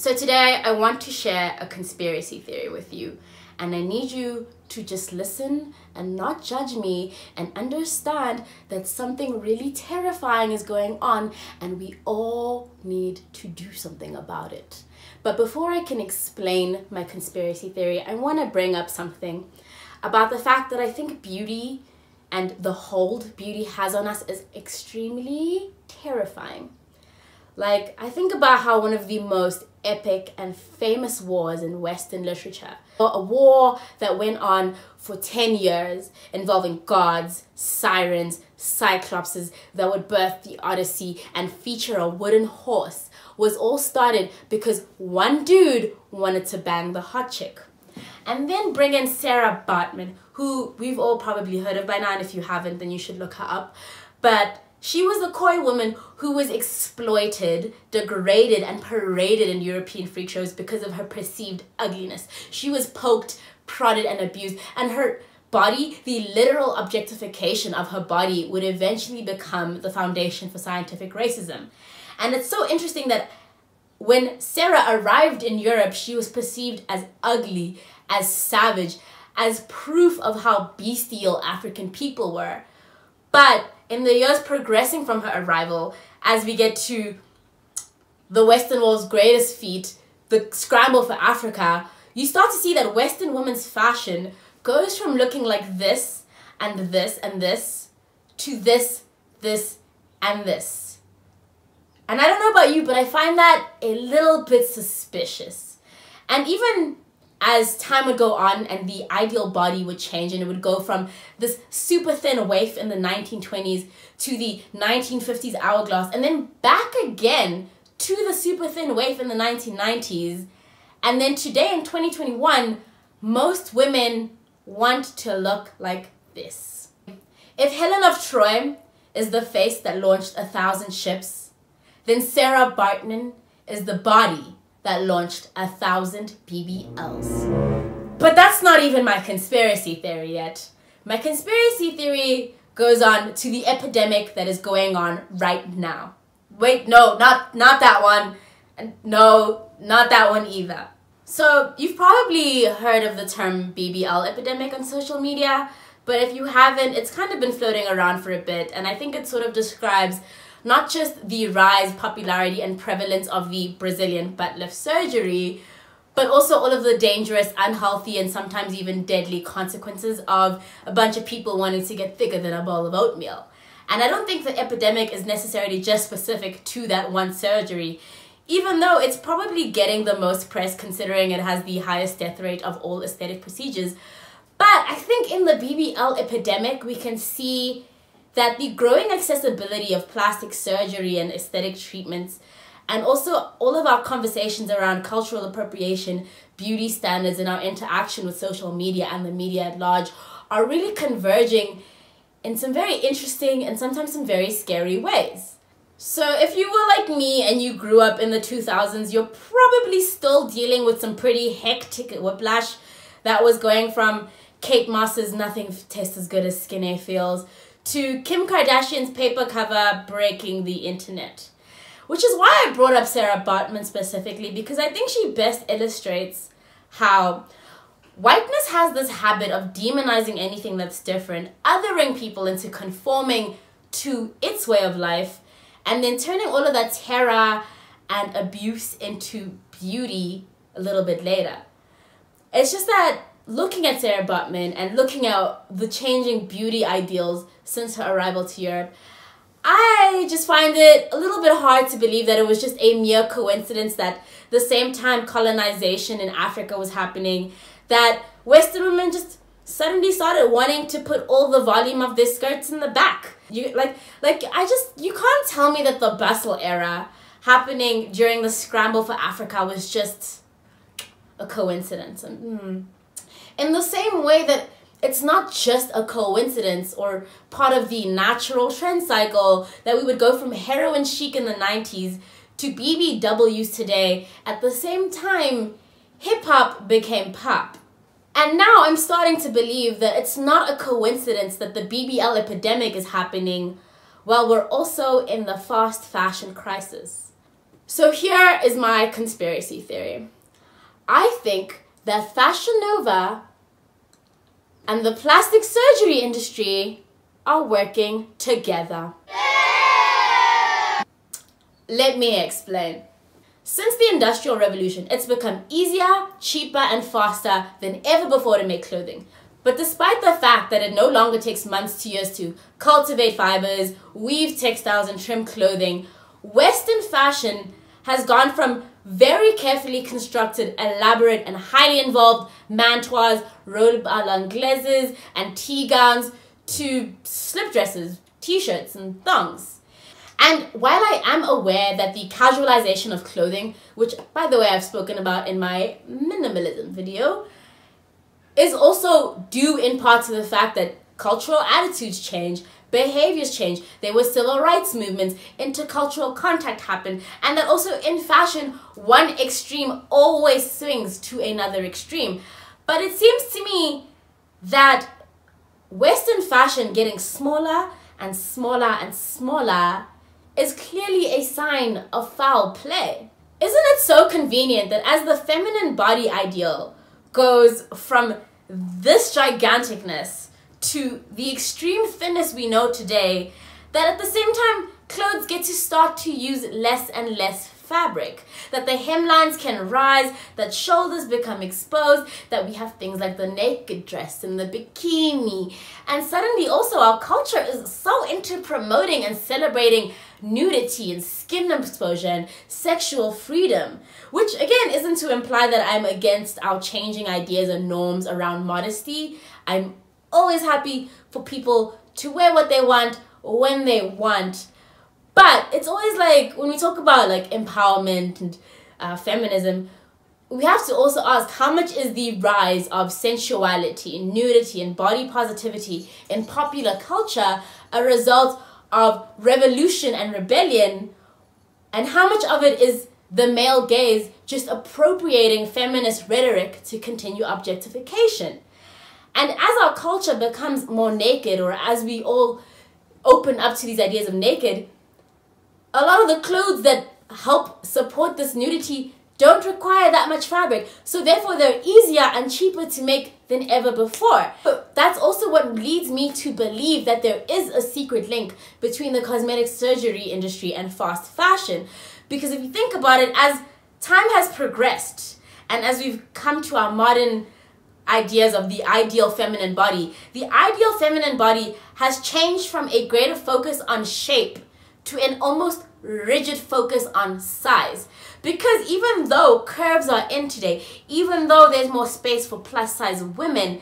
So today I want to share a conspiracy theory with you, and I need you to just listen and not judge me and understand that something really terrifying is going on and we all need to do something about it. But before I can explain my conspiracy theory, I want to bring up something about the fact that I think beauty and the hold beauty has on us is extremely terrifying. Like, I think about how one of the most epic and famous wars in Western literature, a war that went on for 10 years involving gods, sirens, cyclopses that would birth the Odyssey and feature a wooden horse, was all started because one dude wanted to bang the hot chick. And then bring in Sarah Baartman, who we've all probably heard of by now, and if you haven't, then you should look her up. But she was a coy woman who was exploited, degraded, and paraded in European freak shows because of her perceived ugliness. She was poked, prodded, and abused, and her body, the literal objectification of her body, would eventually become the foundation for scientific racism. And it's so interesting that when Sarah arrived in Europe, she was perceived as ugly, as savage, as proof of how bestial African people were. But in the years progressing from her arrival, as we get to the Western world's greatest feat, the scramble for Africa, you start to see that Western women's fashion goes from looking like this, and this, and this, to this, this, and this. And I don't know about you, but I find that a little bit suspicious. And even as time would go on and the ideal body would change and it would go from this super thin waif in the 1920s to the 1950s hourglass and then back again to the super thin waif in the 1990s. And then today in 2021, most women want to look like this. If Helen of Troy is the face that launched 1,000 ships, then Sarah Baartman is the body that launched 1,000 BBLs. But that's not even my conspiracy theory yet. My conspiracy theory goes on to the epidemic that is going on right now. Wait, no, not that one. No, not that one either. So you've probably heard of the term BBL epidemic on social media, but if you haven't, it's kind of been floating around for a bit, and I think it sort of describes not just the rise, popularity, and prevalence of the Brazilian butt lift surgery, but also all of the dangerous, unhealthy, and sometimes even deadly consequences of a bunch of people wanting to get thicker than a bowl of oatmeal. And I don't think the epidemic is necessarily just specific to that one surgery, even though it's probably getting the most press considering it has the highest death rate of all aesthetic procedures. But I think in the BBL epidemic, we can see that the growing accessibility of plastic surgery and aesthetic treatments, and also all of our conversations around cultural appropriation, beauty standards, and our interaction with social media and the media at large are really converging in some very interesting and sometimes some very scary ways. So if you were like me and you grew up in the 2000s, you're probably still dealing with some pretty hectic whiplash that was going from Kate Moss's "Nothing tastes as good as skin A feels" to Kim Kardashian's paper cover breaking the internet. Which is why I brought up Sarah Baartman specifically, because I think she best illustrates how whiteness has this habit of demonizing anything that's different, othering people into conforming to its way of life, and then turning all of that terror and abuse into beauty a little bit later. It's just that looking at Sarah Baartman and looking at the changing beauty ideals since her arrival to Europe, I just find it a little bit hard to believe that it was just a mere coincidence that the same time colonization in Africa was happening, that Western women just suddenly started wanting to put all the volume of their skirts in the back. You can't tell me that the bustle era happening during the scramble for Africa was just a coincidence. In the same way that it's not just a coincidence or part of the natural trend cycle that we would go from heroin chic in the 90s to BBWs today, at the same time hip-hop became pop. And now I'm starting to believe that it's not a coincidence that the BBL epidemic is happening while we're also in the fast fashion crisis. So here is my conspiracy theory. I think that Fashion Nova and the plastic surgery industry are working together. Let me explain. Since the Industrial Revolution, it's become easier, cheaper, and faster than ever before to make clothing. But despite the fact that it no longer takes months to years to cultivate fibers, weave textiles, and trim clothing, Western fashion has gone from very carefully constructed, elaborate, and highly involved mantoirs, robe à l'anglaise, and tea gowns to slip dresses, t-shirts, and thongs. And while I am aware that the casualization of clothing, which by the way I've spoken about in my minimalism video, is also due in part to the fact that cultural attitudes change, behaviors change, there were civil rights movements, intercultural contact happened, and that also in fashion, one extreme always swings to another extreme. But it seems to me that Western fashion getting smaller and smaller and smaller is clearly a sign of foul play. Isn't it so convenient that as the feminine body ideal goes from this giganticness to the extreme thinness we know today, that at the same time clothes get to start to use less and less fabric, that the hemlines can rise, that shoulders become exposed, that we have things like the naked dress and the bikini, and suddenly also our culture is so into promoting and celebrating nudity and skin exposure and sexual freedom, which again isn't to imply that I'm against our changing ideas and norms around modesty. I'm always happy for people to wear what they want when they want. But it's always like, when we talk about like empowerment and feminism, we have to also ask, how much is the rise of sensuality, nudity, and body positivity in popular culture a result of revolution and rebellion, and how much of it is the male gaze just appropriating feminist rhetoric to continue objectification? And as our culture becomes more naked, or as we all open up to these ideas of naked, a lot of the clothes that help support this nudity don't require that much fabric. So therefore they're easier and cheaper to make than ever before. But that's also what leads me to believe that there is a secret link between the cosmetic surgery industry and fast fashion. Because if you think about it, as time has progressed and as we've come to our modern ideas of the ideal feminine body, the ideal feminine body has changed from a greater focus on shape to an almost rigid focus on size. Because even though curves are in today, even though there's more space for plus size women,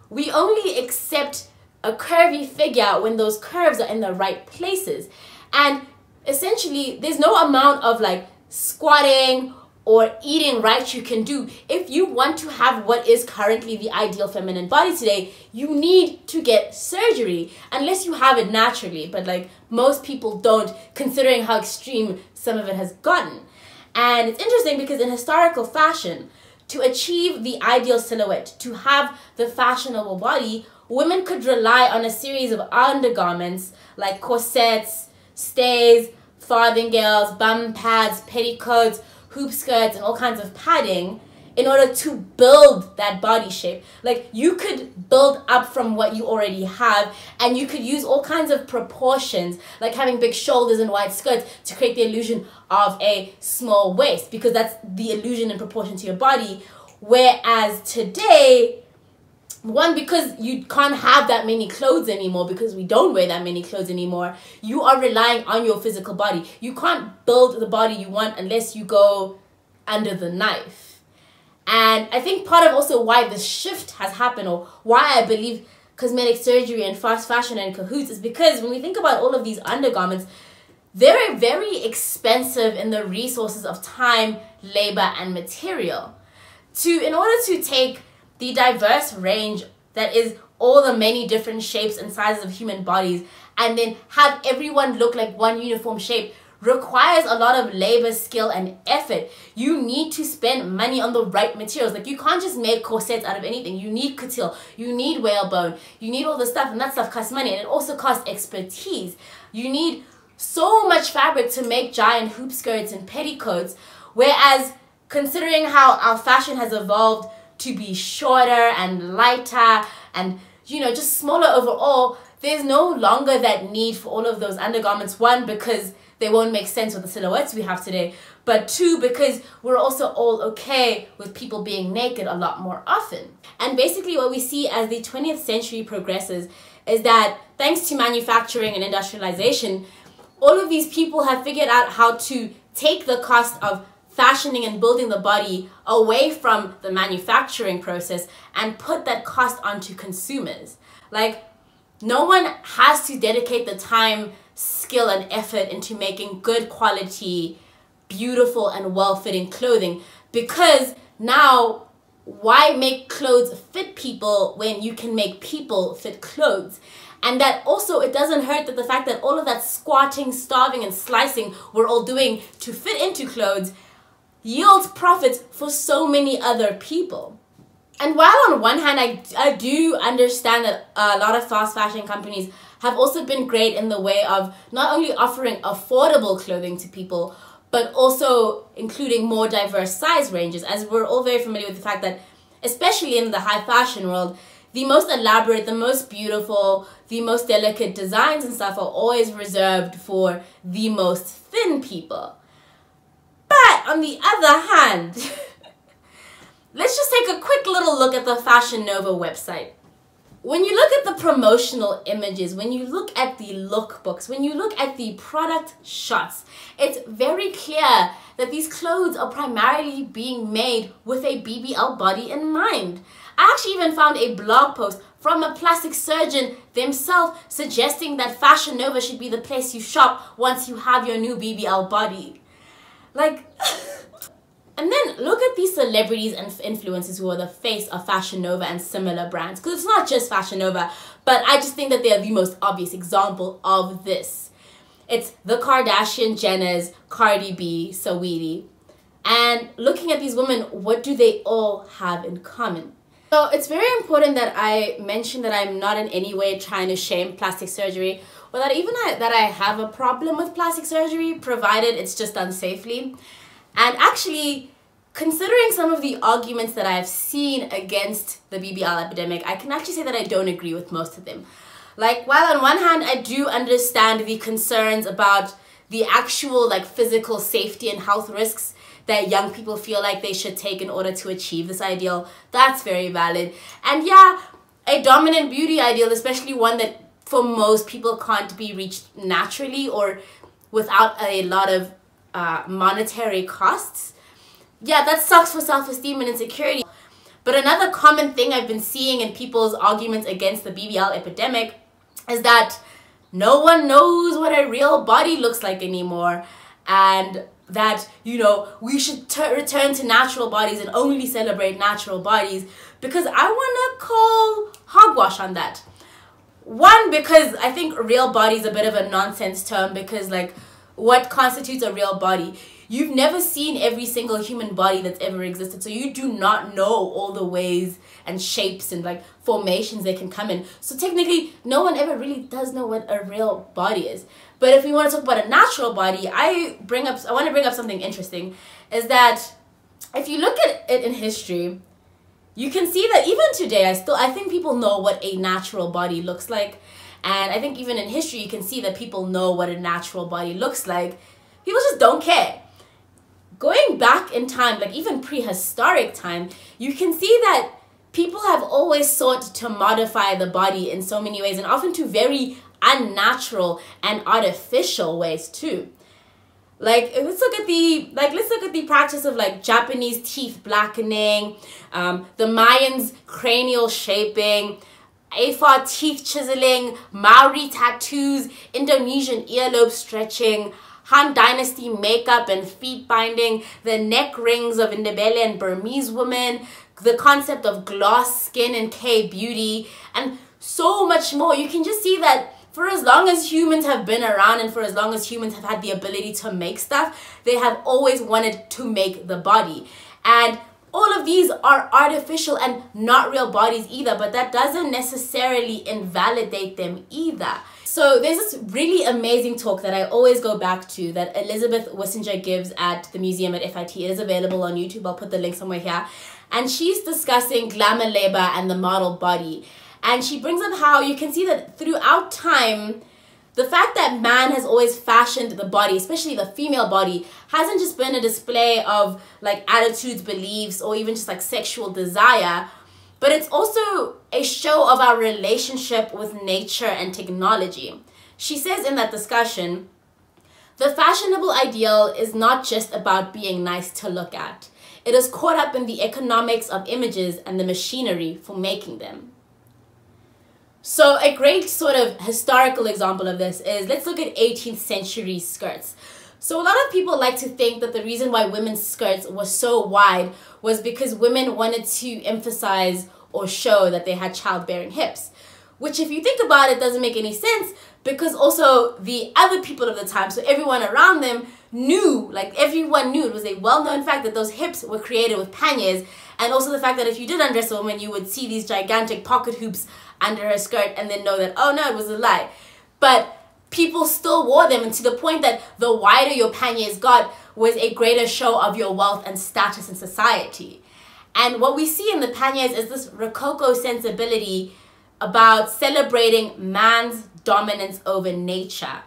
we only accept a curvy figure when those curves are in the right places. And essentially, there's no amount of like squatting or eating right you can do. If you want to have what is currently the ideal feminine body today, you need to get surgery, unless you have it naturally. But like most people don't, considering how extreme some of it has gotten. And it's interesting because in historical fashion, to achieve the ideal silhouette, to have the fashionable body, women could rely on a series of undergarments like corsets, stays, farthingales, bum pads, petticoats, hoop skirts, and all kinds of padding in order to build that body shape. Like, you could build up from what you already have, and you could use all kinds of proportions, like having big shoulders and wide skirts to create the illusion of a small waist, because that's the illusion in proportion to your body. Whereas today, one, because you can't have that many clothes anymore, because we don't wear that many clothes anymore, you are relying on your physical body. You can't build the body you want unless you go under the knife. And I think part of also why this shift has happened, or why I believe cosmetic surgery and fast fashion and cahoots, is because when we think about all of these undergarments, they're very expensive in the resources of time, labor, and material. In order to take the diverse range that is all the many different shapes and sizes of human bodies and then have everyone look like one uniform shape requires a lot of labor, skill, and effort. You need to spend money on the right materials. Like, you can't just make corsets out of anything. You need couture, you need whalebone, you need all the stuff, and that stuff costs money, and it also costs expertise. You need so much fabric to make giant hoop skirts and petticoats, whereas considering how our fashion has evolved to be shorter and lighter and, you know, just smaller overall, there's no longer that need for all of those undergarments. One, because they won't make sense with the silhouettes we have today, but two, because we're also all okay with people being naked a lot more often. And basically what we see as the 20th century progresses is that thanks to manufacturing and industrialization, all of these people have figured out how to take the cost of fashioning and building the body away from the manufacturing process and put that cost onto consumers. Like, no one has to dedicate the time, skill, and effort into making good quality, beautiful, and well-fitting clothing, because now, why make clothes fit people when you can make people fit clothes? And that also, it doesn't hurt that the fact that all of that squatting, starving, and slicing we're all doing to fit into clothes yields profits for so many other people. And while on one hand, I do understand that a lot of fast fashion companies have also been great in the way of not only offering affordable clothing to people, but also including more diverse size ranges, as we're all very familiar with the fact that, especially in the high fashion world, the most elaborate, the most beautiful, the most delicate designs and stuff are always reserved for the most thin people. But on the other hand, let's just take a quick little look at the Fashion Nova website. When you look at the promotional images, when you look at the lookbooks, when you look at the product shots, it's very clear that these clothes are primarily being made with a BBL body in mind. I actually even found a blog post from a plastic surgeon themselves suggesting that Fashion Nova should be the place you shop once you have your new BBL body. Like, and then look at these celebrities and influencers who are the face of Fashion Nova and similar brands. Because it's not just Fashion Nova, but I just think that they're the most obvious example of this. It's the Kardashian Jenners, Cardi B, Saweetie. And looking at these women, what do they all have in common? So it's very important that I mention that I'm not in any way trying to shame plastic surgery, or that even that I have a problem with plastic surgery, provided it's just done safely. And actually, considering some of the arguments that I've seen against the BBL epidemic, I can actually say that I don't agree with most of them. Like, while on one hand, I do understand the concerns about the actual physical safety and health risks that young people feel like they should take in order to achieve this ideal, that's very valid. And yeah, a dominant beauty ideal, especially one that for most people can't be reached naturally or without a lot of monetary costs, yeah, that sucks for self-esteem and insecurity. But another common thing I've been seeing in people's arguments against the BBL epidemic is that no one knows what a real body looks like anymore, and that, you know, we should return to natural bodies and only celebrate natural bodies, because I want to call hogwash on that. One, because I think real body is a bit of a nonsense term, because what constitutes a real body? You've never seen every single human body that's ever existed, so you do not know all the ways and shapes and formations they can come in. So technically, no one ever really does know what a real body is. But if we want to talk about a natural body, I want to bring up something interesting, is that if you look at it in history, you can see that even today, I think people know what a natural body looks like. And I think even in history, you can see that people know what a natural body looks like. People just don't care. Going back in time, even prehistoric time, you can see that people have always sought to modify the body in so many ways, and often to very unnatural and artificial ways too. Let's look at the practice of Japanese teeth blackening, the Mayans cranial shaping, Afar teeth chiseling, Maori tattoos, Indonesian earlobe stretching, Han Dynasty makeup and feet binding, the neck rings of Ndebele and Burmese women, the concept of gloss skin and K-beauty, and so much more. You can just see that for as long as humans have been around and for as long as humans have had the ability to make stuff, they have always wanted to make the body. And all of these are artificial and not real bodies either, but that doesn't necessarily invalidate them either. So there's this really amazing talk that I always go back to that Elizabeth Wissinger gives at the museum at FIT. It is available on YouTube. I'll put the link somewhere here. And she's discussing glamour labor and the model body. And she brings up how you can see that throughout time, the fact that man has always fashioned the body, especially the female body, hasn't just been a display of like attitudes, beliefs, or even just like sexual desire, but it's also a show of our relationship with nature and technology. She says in that discussion, the fashionable ideal is not just about being nice to look at. It is caught up in the economics of images and the machinery for making them. So a great sort of historical example of this is, let's look at 18th century skirts. So a lot of people like to think that the reason why women's skirts were so wide was because women wanted to emphasize or show that they had childbearing hips. Which, if you think about it, doesn't make any sense, because also the other people of the time, so everyone around them knew, like everyone knew, it was a well-known fact that those hips were created with panniers, and also the fact that if you did undress a woman, you would see these gigantic pocket hoops under her skirt and then know that, oh no, it was a lie. But people still wore them, and to the point that the wider your panniers got was a greater show of your wealth and status in society. And what we see in the panniers is this Rococo sensibility about celebrating man's dominance over nature.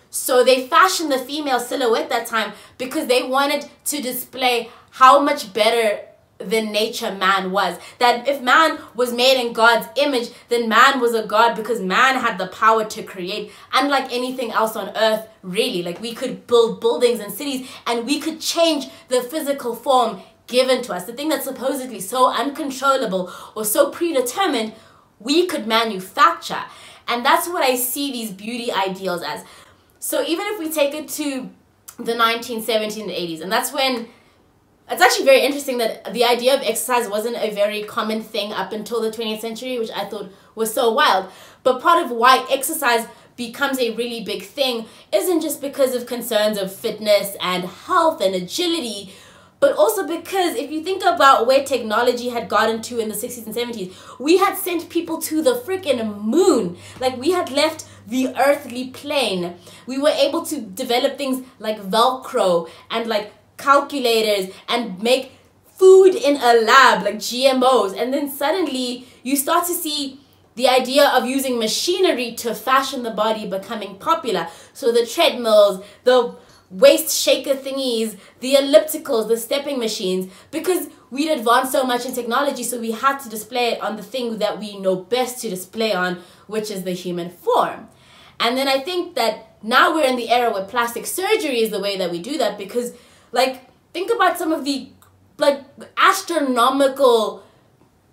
So they fashioned the female silhouette that time because they wanted to display how much better than nature man was. That if man was made in God's image, then man was a god because man had the power to create. Unlike anything else on earth, really. Like, we could build buildings and cities and we could change the physical form given to us. The thing that's supposedly so uncontrollable or so predetermined, we could manufacture. And that's what I see these beauty ideals as. So even if we take it to the 1970s and 80s, and that's when it's actually very interesting that the idea of exercise wasn't a very common thing up until the 20th century, which I thought was so wild. But part of why exercise becomes a really big thing isn't just because of concerns of fitness and health and agility, but also because if you think about where technology had gotten to in the 60s and 70s, we had sent people to the freaking moon. Like, we had left the earthly plane. We were able to develop things like Velcro and like calculators and make food in a lab, like GMOs. And then suddenly you start to see the idea of using machinery to fashion the body becoming popular. So the treadmills, the waist shaker thingies, the ellipticals, the stepping machines, because we'd advanced so much in technology, so we had to display it on the thing that we know best to display on, which is the human form. And then I think that now we're in the era where plastic surgery is the way that we do that, because, like, think about some of the, like, astronomical,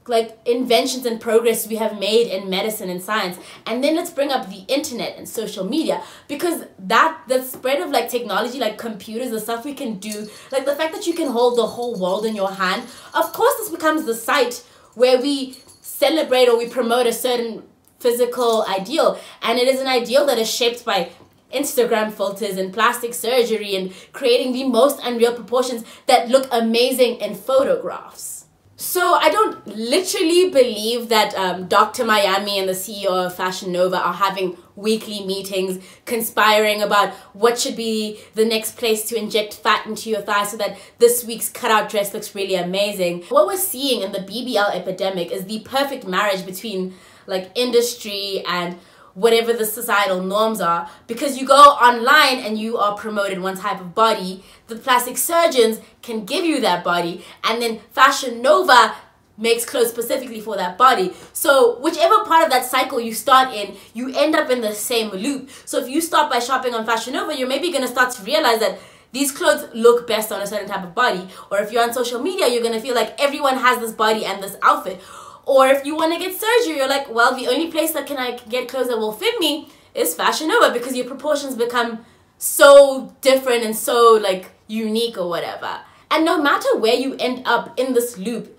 like, inventions and progress we have made in medicine and science. And then let's bring up the internet and social media, because the spread of like technology, like computers, the stuff we can do, like the fact that you can hold the whole world in your hand, of course this becomes the site where we celebrate or we promote a certain physical ideal. And it is an ideal that is shaped by Instagram filters and plastic surgery and creating the most unreal proportions that look amazing in photographs. So I don't literally believe that Dr. Miami and the CEO of Fashion Nova are having weekly meetings conspiring about what should be the next place to inject fat into your thigh so that this week's cutout dress looks really amazing. What we're seeing in the BBL epidemic is the perfect marriage between like industry and whatever the societal norms are, because you go online and you are promoted one type of body, the plastic surgeons can give you that body, and then Fashion Nova makes clothes specifically for that body. So whichever part of that cycle you start in, you end up in the same loop. So if you start by shopping on Fashion Nova, you're maybe going to start to realize that these clothes look best on a certain type of body. Or if you're on social media, you're going to feel like everyone has this body and this outfit. Or if you want to get surgery, you're like, well, the only place that I can get clothes that will fit me is Fashion Nova, because your proportions become so different and so like unique or whatever. And no matter where you end up in this loop,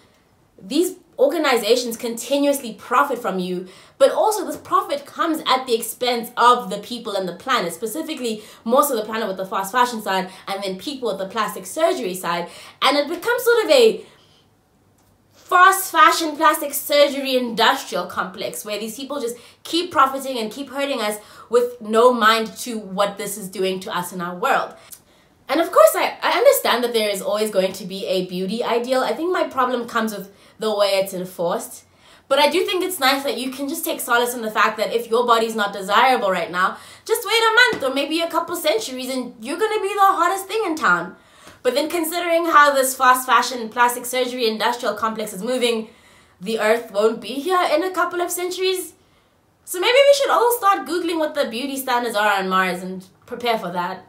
these organizations continuously profit from you, but also this profit comes at the expense of the people and the planet, specifically more so the planet with the fast fashion side and then people with the plastic surgery side. And it becomes sort of a fast fashion plastic surgery industrial complex where these people just keep profiting and keep hurting us with no mind to what this is doing to us in our world. And of course, I understand that there is always going to be a beauty ideal. I think my problem comes with the way it's enforced. But I do think it's nice that you can just take solace in the fact that if your body's not desirable right now, just wait a month or maybe a couple centuries and you're going to be the hottest thing in town. But then considering how this fast fashion plastic surgery industrial complex is moving, the earth won't be here in a couple of centuries. So maybe we should all start Googling what the beauty standards are on Mars and prepare for that.